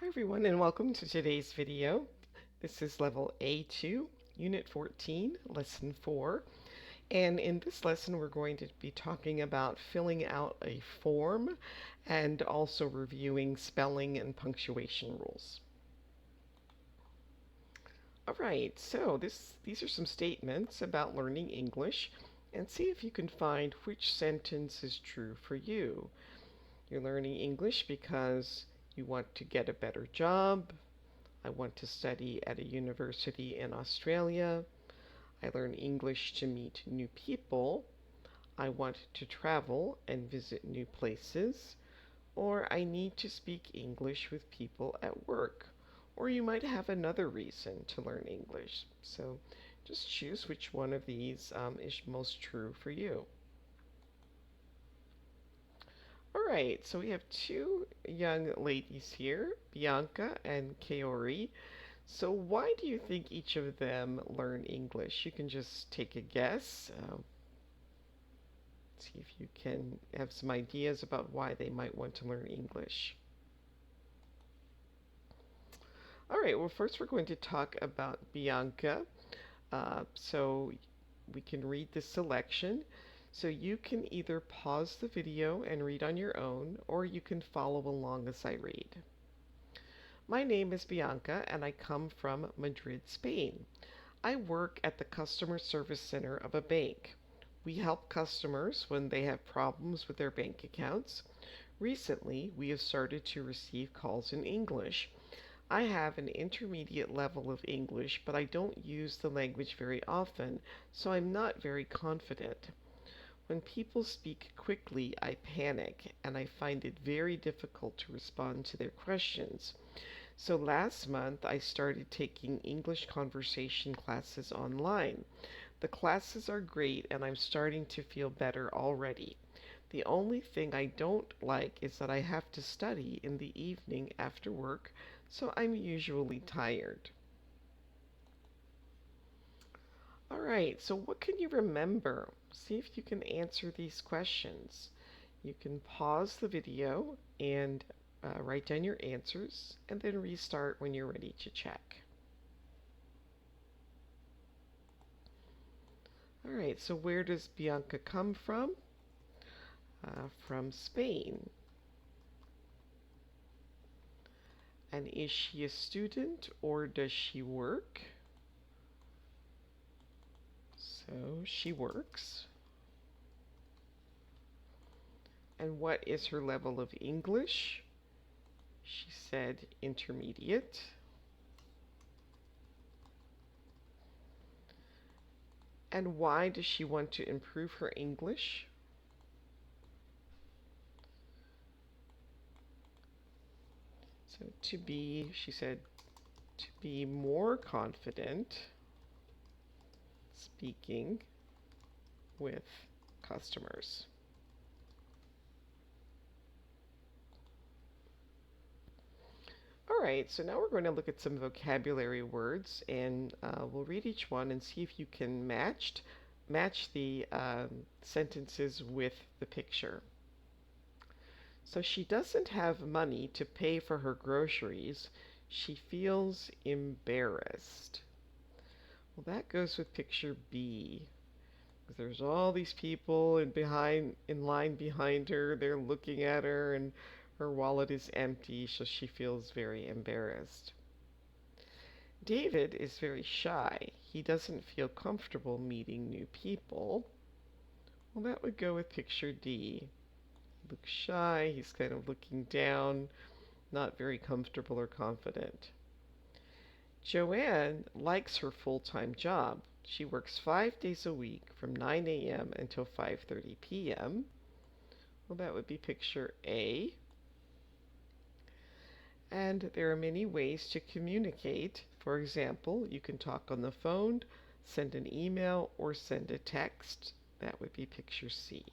Hi everyone and welcome to today's video. This is level A2, Unit 14, Lesson 4. And in this lesson we're going to be talking about filling out a form and also reviewing spelling and punctuation rules. Alright, so these are some statements about learning English, and see if you can find which sentence is true for you. You're learning English because you want to get a better job. I want to study at a university in Australia. I learn English to meet new people. I want to travel and visit new places. Or I need to speak English with people at work. Or you might have another reason to learn English. So just choose which one of these is most true for you. All right, so we have two young ladies here, Bianca and Kaori. So why do you think each of them learn English? You can just take a guess. See if you can have some ideas about why they might want to learn English. All right, well, first we're going to talk about Bianca. So we can read the selection. So you can either pause the video and read on your own, or you can follow along as I read. My name is Bianca and I come from Madrid, Spain. I work at the customer service center of a bank. We help customers when they have problems with their bank accounts. Recently, we have started to receive calls in English. I have an intermediate level of English, but I don't use the language very often, so I'm not very confident. When people speak quickly, I panic, and I find it very difficult to respond to their questions. So last month, I started taking English conversation classes online. The classes are great, and I'm starting to feel better already. The only thing I don't like is that I have to study in the evening after work, so I'm usually tired. All right, so what can you remember? See if you can answer these questions. You can pause the video and write down your answers and then restart when you're ready to check. All right, so where does Bianca come from? From Spain. And is she a student or does she work? So she works. And what is her level of English? She said intermediate. And why does she want to improve her English? So she said, to be more confident speaking with customers. All right, so now we're going to look at some vocabulary words, and we'll read each one and see if you can match the sentences with the picture. So she doesn't have money to pay for her groceries. She feels embarrassed. Well, that goes with picture B. There's all these people in line behind her. They're looking at her, and her wallet is empty, so she feels very embarrassed. David is very shy. He doesn't feel comfortable meeting new people. Well, that would go with picture D. He looks shy. He's kind of looking down, not very comfortable or confident. Joanne likes her full-time job. She works 5 days a week from 9 a.m. until 5:30 p.m. Well, that would be picture A. And there are many ways to communicate. For example, you can talk on the phone, send an email, or send a text. That would be picture C.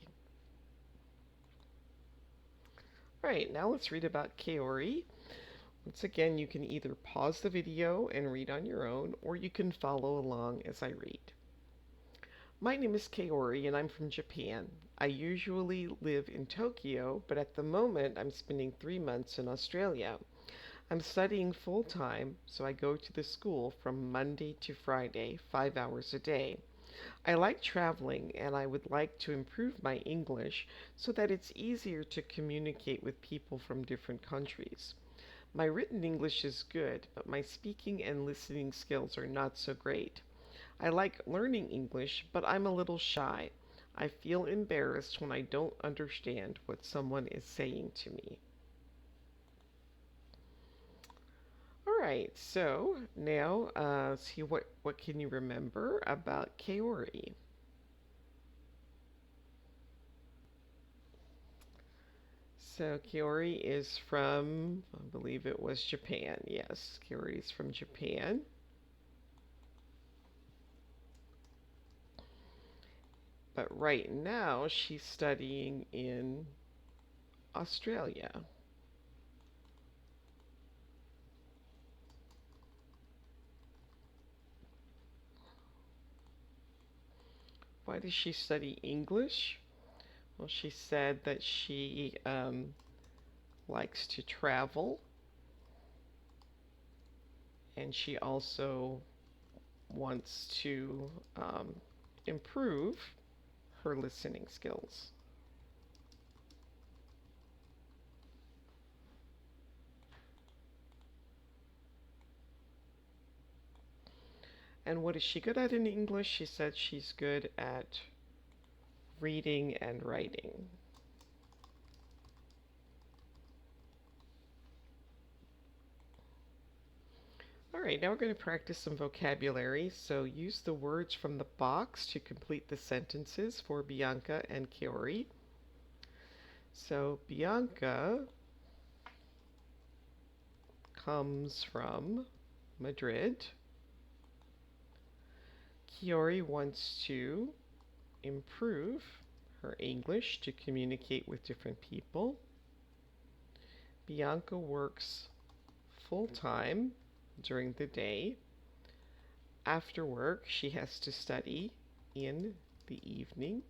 All right, now let's read about Kaori. Once again, you can either pause the video and read on your own, or you can follow along as I read. My name is Kaori and I'm from Japan. I usually live in Tokyo, but at the moment I'm spending 3 months in Australia. I'm studying full time, so I go to the school from Monday to Friday, 5 hours a day. I like traveling and I would like to improve my English so that it's easier to communicate with people from different countries. My written English is good, but my speaking and listening skills are not so great. I like learning English, but I'm a little shy. I feel embarrassed when I don't understand what someone is saying to me. All right, so now see what can you remember about Kaori? So Kaori is from, I believe it was Japan. Yes, Kaori is from Japan. But right now she's studying in Australia. Why does she study English? Well, she said that she likes to travel and she also wants to improve her listening skills. And what is she good at in English? She said she's good at reading and writing. All right, now we're going to practice some vocabulary. So use the words from the box to complete the sentences for Bianca and Kaori. So Bianca comes from Madrid. Kaori wants to improve her English to communicate with different people. Bianca works full-time during the day. After work, she has to study in the evening.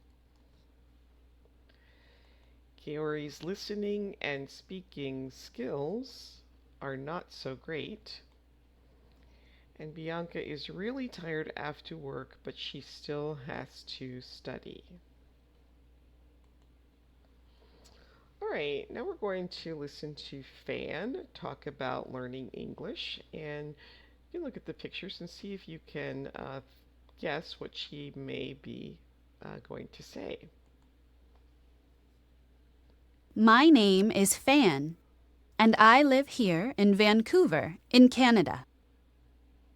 Kaori's listening and speaking skills are not so great. And Bianca is really tired after work, but she still has to study. All right, now we're going to listen to Fan talk about learning English. And you can look at the pictures and see if you can guess what she may be going to say. My name is Fan, and I live here in Vancouver, in Canada.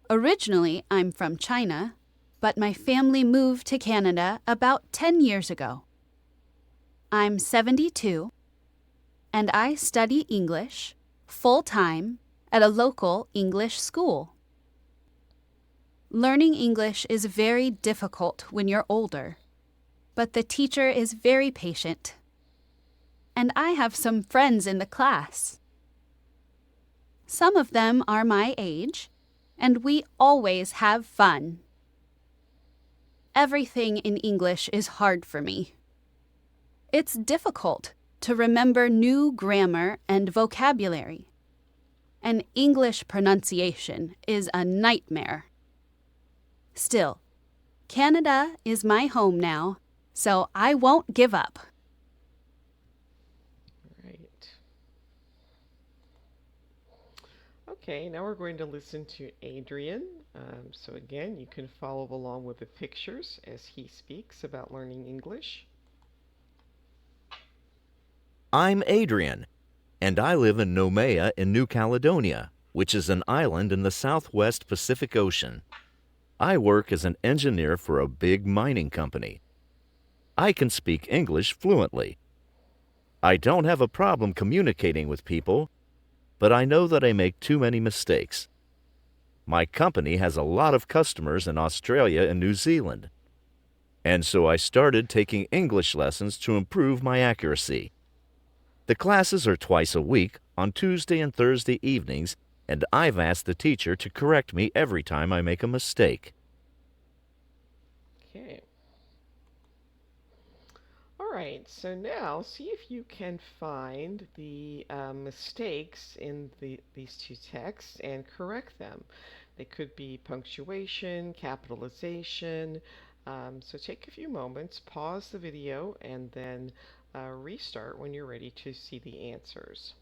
Originally, I'm from China, but my family moved to Canada about 10 years ago. I'm 72, and I study English full-time at a local English school. Learning English is very difficult when you're older, but the teacher is very patient. And I have some friends in the class. Some of them are my age, and we always have fun. Everything in English is hard for me. It's difficult to remember new grammar and vocabulary, and English pronunciation is a nightmare. Still, Canada is my home now, so I won't give up. Right. Okay, now we're going to listen to Adrian. So again, you can follow along with the pictures as he speaks about learning English. I'm Adrian, and I live in Nomea in New Caledonia, which is an island in the southwest Pacific Ocean. I work as an engineer for a big mining company. I can speak English fluently. I don't have a problem communicating with people, but I know that I make too many mistakes. My company has a lot of customers in Australia and New Zealand, and so I started taking English lessons to improve my accuracy. The classes are twice a week on Tuesday and Thursday evenings, and I've asked the teacher to correct me every time I make a mistake. Okay. All right, so now see if you can find the mistakes in these two texts and correct them. They could be punctuation, capitalization. So take a few moments, pause the video, and then restart when you're ready to see the answers.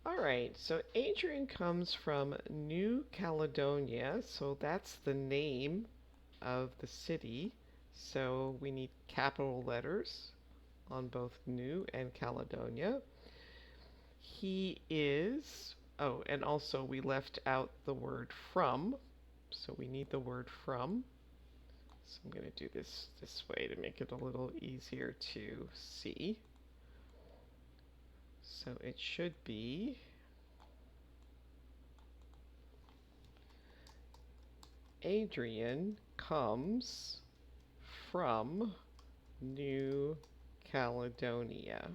All right, so Adrian comes from New Caledonia, so that's the name of the city. So we need capital letters on both New and Caledonia. He is, oh, and also we left out the word from, so we need the word from. So I'm going to do this way to make it a little easier to see. So it should be Adrian comes from New Caledonia.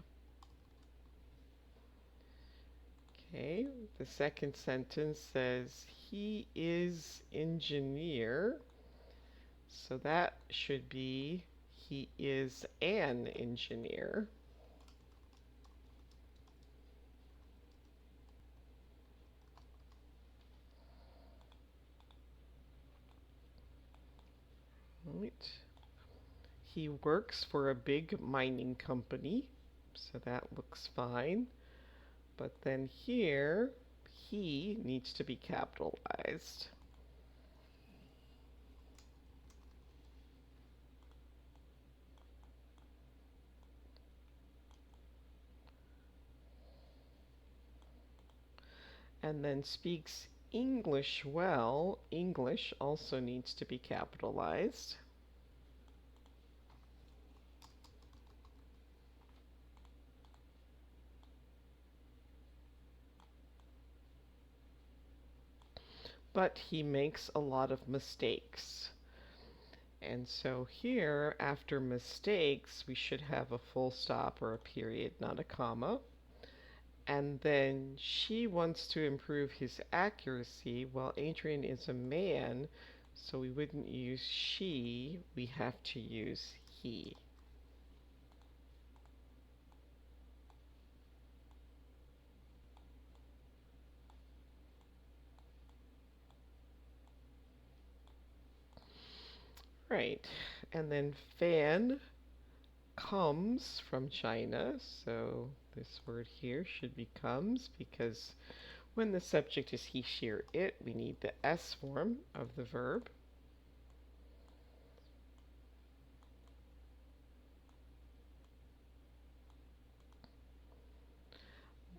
Okay, the second sentence says he is engineer. So that should be he is an engineer. Right. He works for a big mining company. So that looks fine. But then here, he needs to be capitalized. And then speaks English well. English also needs to be capitalized. But he makes a lot of mistakes. And so here, after mistakes, we should have a full stop or a period, not a comma. And then she wants to improve his accuracy. Well, Adrian is a man, so we wouldn't use she, we have to use he. Right, and then Fan comes from China, so this word here should be comes because when the subject is he, she, or it, we need the S form of the verb.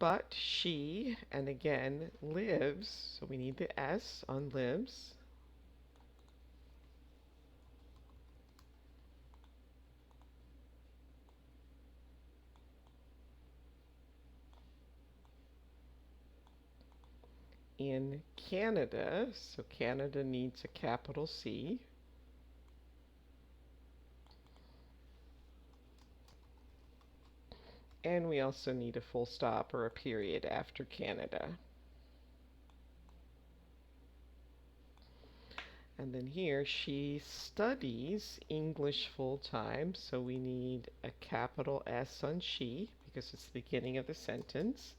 But she, and again, lives, so we need the S on lives. In Canada, so Canada needs a capital C. And we also need a full stop or a period after Canada. And then here, she studies English full time, so we need a capital S on she because it's the beginning of the sentence.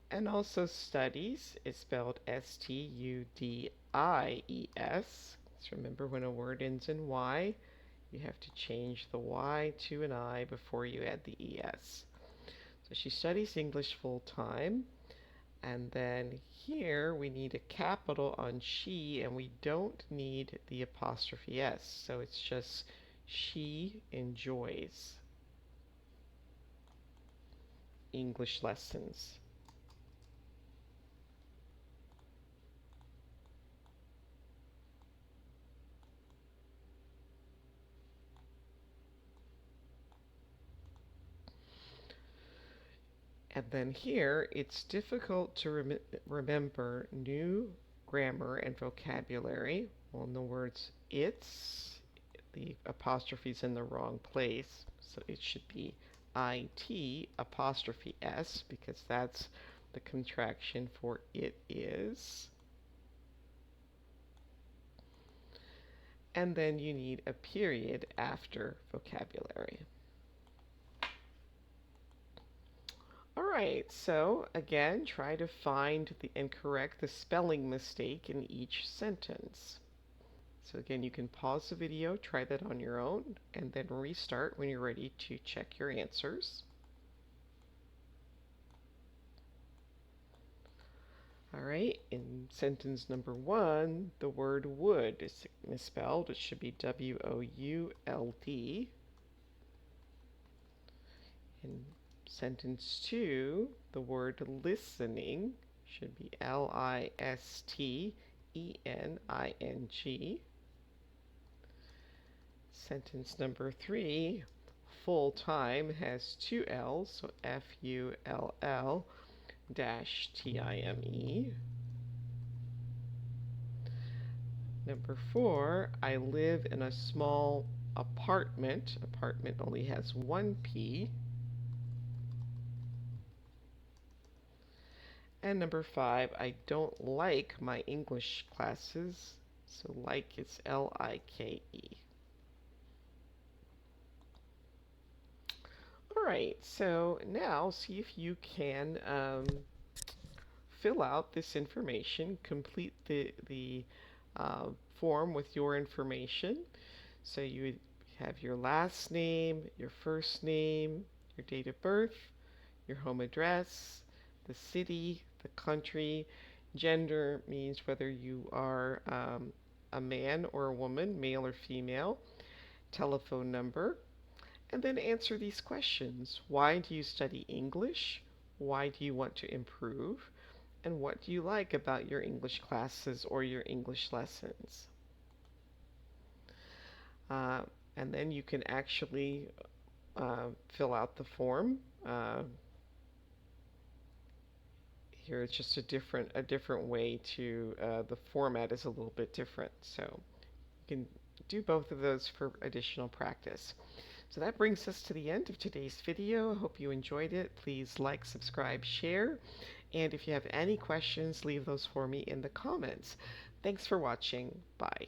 And also studies is spelled Studies. So remember when a word ends in Y, you have to change the Y to an I before you add the ES. So she studies English full time. And then here we need a capital on she, and we don't need the apostrophe S. So it's just she enjoys English lessons. And then here, it's difficult to remember new grammar and vocabulary. Well, in the words it's, the apostrophe's in the wrong place. So it should be IT apostrophe S because that's the contraction for it is. and then you need a period after vocabulary. All right, so again, try to find and correct the spelling mistake in each sentence. So again, you can pause the video, try that on your own, and then restart when you're ready to check your answers. All right, in sentence number 1, the word would is misspelled. It should be W-O-U-L-D. In sentence 2, the word listening should be L-I-S-T-E-N-I-N-G. Sentence number 3, full time has 2 L's, so F-U-L-L-T-I-M-E. Number 4, I live in a small apartment. Apartment only has 1 P. And number 5, I don't like my English classes. So like it's L-I-K-E. All right, so now see if you can fill out this information, complete the form with your information. So you would have your last name, your first name, your date of birth, your home address, the city, the country. Gender means whether you are a man or a woman, male or female, telephone number, and then answer these questions. Why do you study English? Why do you want to improve? And what do you like about your English classes or your English lessons? Uh, and then you can actually fill out the form. Here it's just a different way to the format is a little bit different, so you can do both of those for additional practice. So that brings us to the end of today's video. I hope you enjoyed it. Please like, subscribe, share, and if you have any questions, leave those for me in the comments. Thanks for watching. Bye.